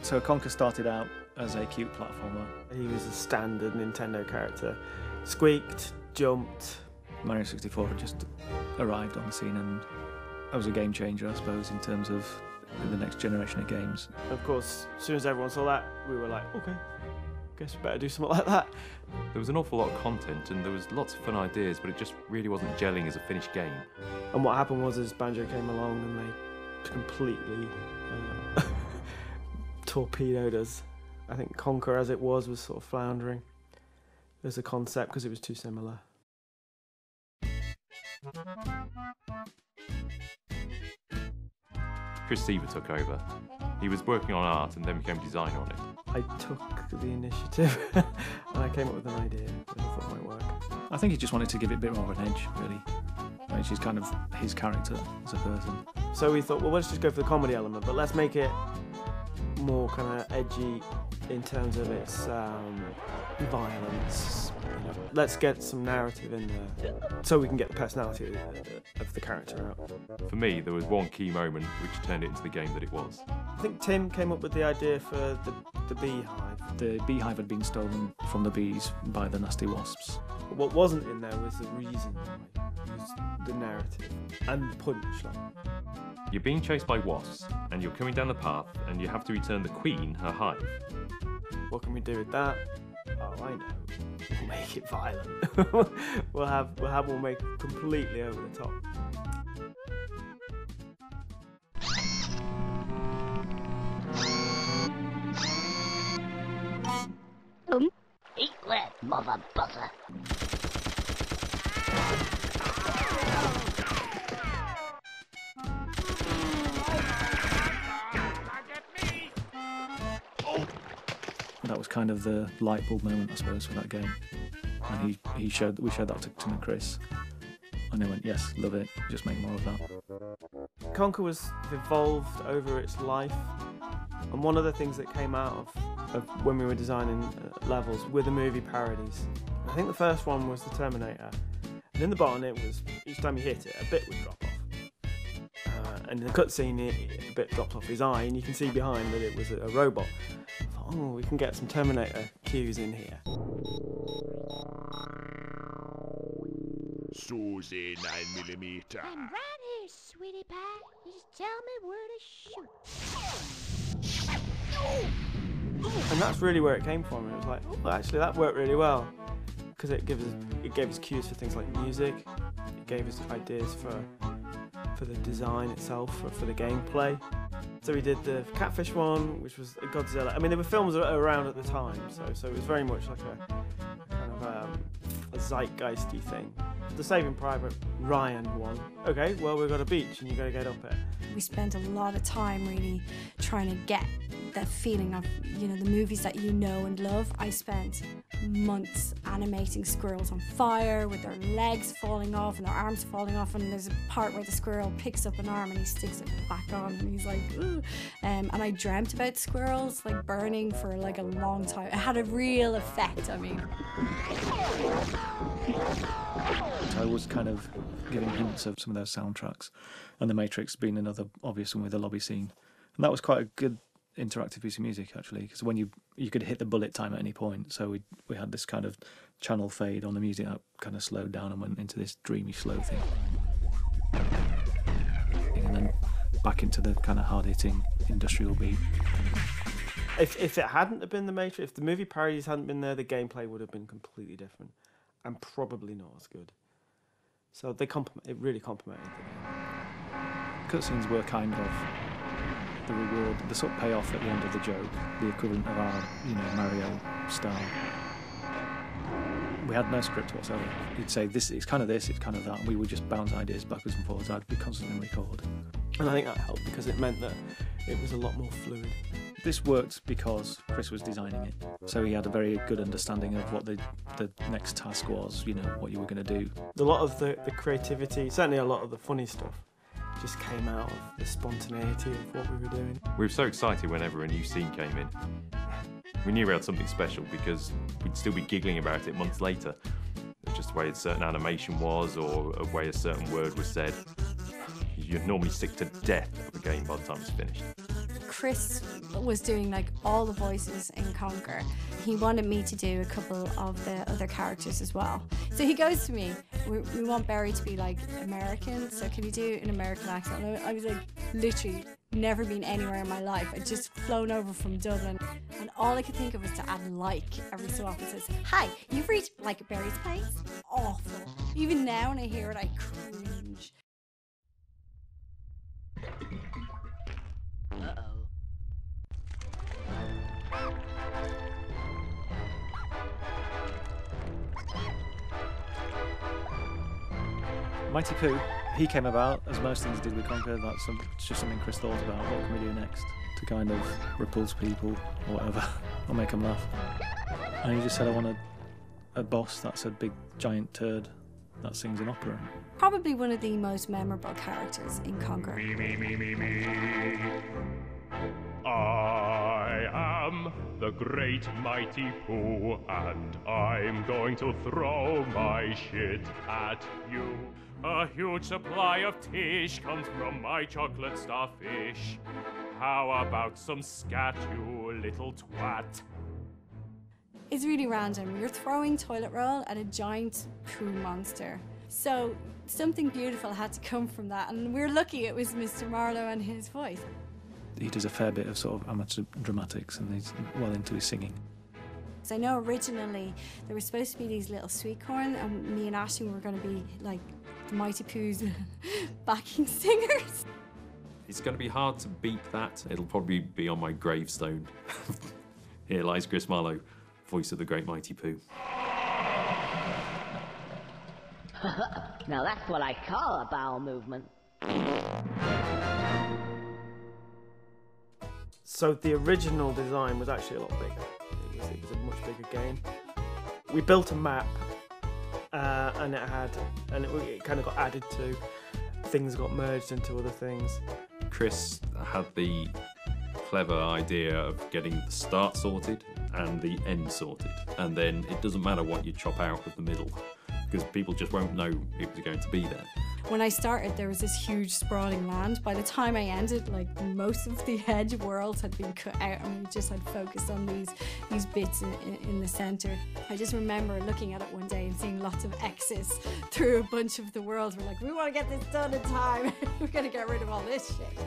So Conker started out as a cute platformer. He was a standard Nintendo character. Squeaked, jumped. Mario 64 had just arrived on the scene, and that was a game changer, I suppose, in terms of the next generation of games. Of course, as soon as everyone saw that, we were like, okay, guess we better do something like that. There was an awful lot of content and there was lots of fun ideas, but it just really wasn't gelling as a finished game. And what happened was, as Banjo came along and they completely torpedoed us. I think Conker, as it was sort of floundering as a concept because it was too similar. Chris Seaver took over. He was working on art and then became designer on it. I took the initiative and I came up with an idea that I thought might work. I think he just wanted to give it a bit more of an edge, really, which is kind of his character as a person. So we thought, well, let's just go for the comedy element, but let's make it more kind of edgy in terms of its violence. You know, let's get some narrative in there so we can get the personality of the character out. For me, there was one key moment which turned it into the game that it was. I think Tim came up with the idea for the beehive. The beehive had been stolen from the bees by the nasty wasps. What wasn't in there was the reason why, it was the narrative and the punchline. You're being chased by wasps, and you're coming down the path, and you have to return the queen her hive. What can we do with that? Oh, I know. We'll make it violent. we'll make it completely over the top. Eat that, mother buzzer. That was kind of the light bulb moment, I suppose, for that game. And we showed that to Tim and Chris. And they went, yes, love it, just make more of that. Conker was evolved over its life. And one of the things that came out of when we were designing levels were the movie parodies. I think the first one was the Terminator. And in the bottom it was, each time you hit it, a bit would drop off. And in the cutscene, a bit dropped off his eye, and you can see behind that it was a robot. I thought, oh, we can get some Terminator cues in here. Susie 9mm. I'm right here, sweetie pie. You just tell me where to shoot. And that's really where it came from. It was like, oh, actually, that worked really well. Because it gave us cues for things like music. It gave us ideas for the design itself, for the gameplay. So we did the Catfish one, which was Godzilla. I mean, there were films around at the time, so it was very much like a kind of a zeitgeisty thing. The Saving Private Ryan one. Okay, well, we've got a beach and you've got to get up it. We spent a lot of time really trying to get that feeling of, you know, the movies that you know and love. I spent months animating squirrels on fire with their legs falling off and their arms falling off, and there's a part where the squirrel picks up an arm and he sticks it back on and he's like, ooh. And I dreamt about squirrels like burning for like a long time. It had a real effect, I mean. I was kind of giving hints of some of those soundtracks, and The Matrix being another obvious one with the lobby scene. And that was quite a good interactive piece of music, actually, because when you could hit the bullet time at any point, so we had this kind of channel fade on the music that kind of slowed down and went into this dreamy slow thing, and then back into the kind of hard-hitting industrial beat. If it hadn't have been The Matrix, if the movie parodies hadn't been there, the gameplay would have been completely different and probably not as good. So it really complemented the game. Cutscenes were kind of the reward, the sort of payoff at the end of the joke, the equivalent of our, Mario style. We had no script whatsoever. You'd say it's kind of this, it's kind of that, and we would just bounce ideas backwards and forwards. I'd be constantly record. And I think that helped because it meant that it was a lot more fluid. This worked because Chris was designing it, so he had a very good understanding of what the next task was, what you were going to do. A lot of the creativity, certainly a lot of the funny stuff, just came out of the spontaneity of what we were doing. We were so excited whenever a new scene came in. We knew we had something special because we'd still be giggling about it months later. Just the way a certain animation was, or a way a certain word was said. You'd normally stick to death of a game by the time it's finished. Chris was doing like all the voices in Conker. He wanted me to do a couple of the other characters as well. So he goes to me, we want Barry to be like American, so can you do an American accent? And I was like, literally never been anywhere in my life. I'd just flown over from Dublin, and all I could think of was to add like every so often. It says, hi, you've reached like Barry's place. Awful. Even now when I hear it, I cringe. Mighty Pooh, he came about, as most things did with Conker, it's just something Chris thought about, what can we do next to kind of repulse people or whatever, or make them laugh. And he just said, I want a boss that's a big giant turd that sings an opera. Probably one of the most memorable characters in Conker. I am the great mighty Pooh, and I'm going to throw my shit at you. A huge supply of tish comes from my chocolate starfish. How about some scat, you little twat? It's really random. You're throwing toilet roll at a giant poo monster. So something beautiful had to come from that, and we're lucky it was Mr. Marlowe and his voice. He does a fair bit of sort of amateur dramatics, and he's well into his singing. So I know originally there were supposed to be these little sweet corn, and me and Ashton were going to be like the Mighty Pooh's backing singers. It's going to be hard to beat that. It'll probably be on my gravestone. Here lies Chris Marlowe, voice of the great mighty Pooh. Now that's what I call a bowel movement. So the original design was actually a lot bigger. It was a much bigger game. We built a map, and it kind of got added to. Things got merged into other things. Chris had the clever idea of getting the start sorted and the end sorted, and then it doesn't matter what you chop out of the middle, because people just won't know it was going to be there. When I started, there was this huge sprawling land. By the time I ended, like most of the edge worlds had been cut out, and we just had focused on these bits in the centre. I just remember looking at it one day and seeing lots of X's through a bunch of the worlds. We're like, we want to get this done in time. We're going to get rid of all this shit.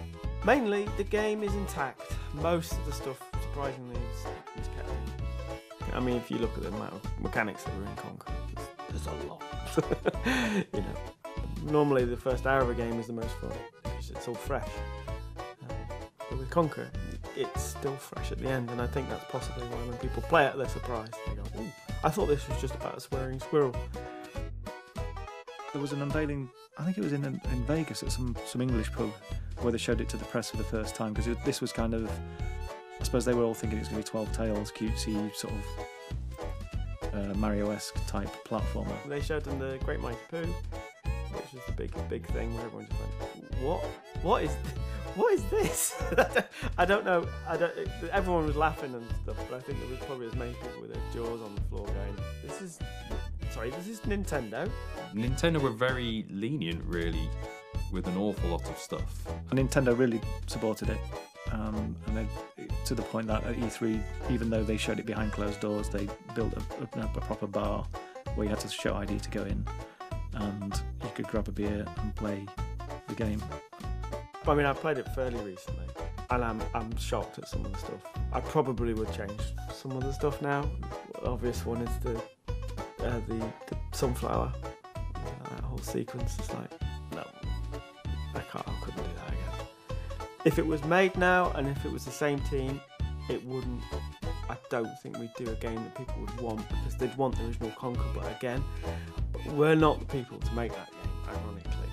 Mainly, the game is intact. Most of the stuff, surprisingly, is kept in. I mean, if you look at the amount of mechanics that were in Conker, there's a lot. You know. Normally the first hour of a game is the most fun because it's all fresh. But with Conker, it's still fresh at the end, and I think that's possibly why when people play it, they're surprised. They go, ooh, I thought this was just about a swearing squirrel. There was an unveiling, I think it was in Vegas at some English pub, where they showed it to the press for the first time, because this was kind of, I suppose they were all thinking it was going to be 12 Tales, cutesy, sort of Mario-esque type platformer. They showed them the Great Mighty Pooh, which was the big thing where everyone just went, what is this? I don't know. Everyone was laughing and stuff, but I think there was probably as many people with their jaws on the floor going, this is Nintendo. Nintendo were very lenient, really, with an awful lot of stuff. And Nintendo really supported it, and to the point that at E3, even though they showed it behind closed doors, they built a proper bar where you had to show ID to go in, and you could grab a beer and play the game. I mean, I played it fairly recently, and I'm shocked at some of the stuff. I probably would change some of the stuff now. The obvious one is the sunflower. That whole sequence is like, no, I couldn't do that again. If it was made now, and if it was the same team, it wouldn't. I don't think we'd do a game that people would want, because they'd want the original Conker, but again, we're not the people to make that game, ironically,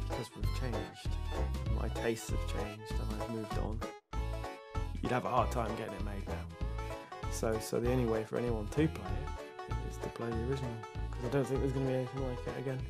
because we've changed. My tastes have changed and I've moved on. You'd have a hard time getting it made now. So the only way for anyone to play it is to play the original, because I don't think there's going to be anything like it again.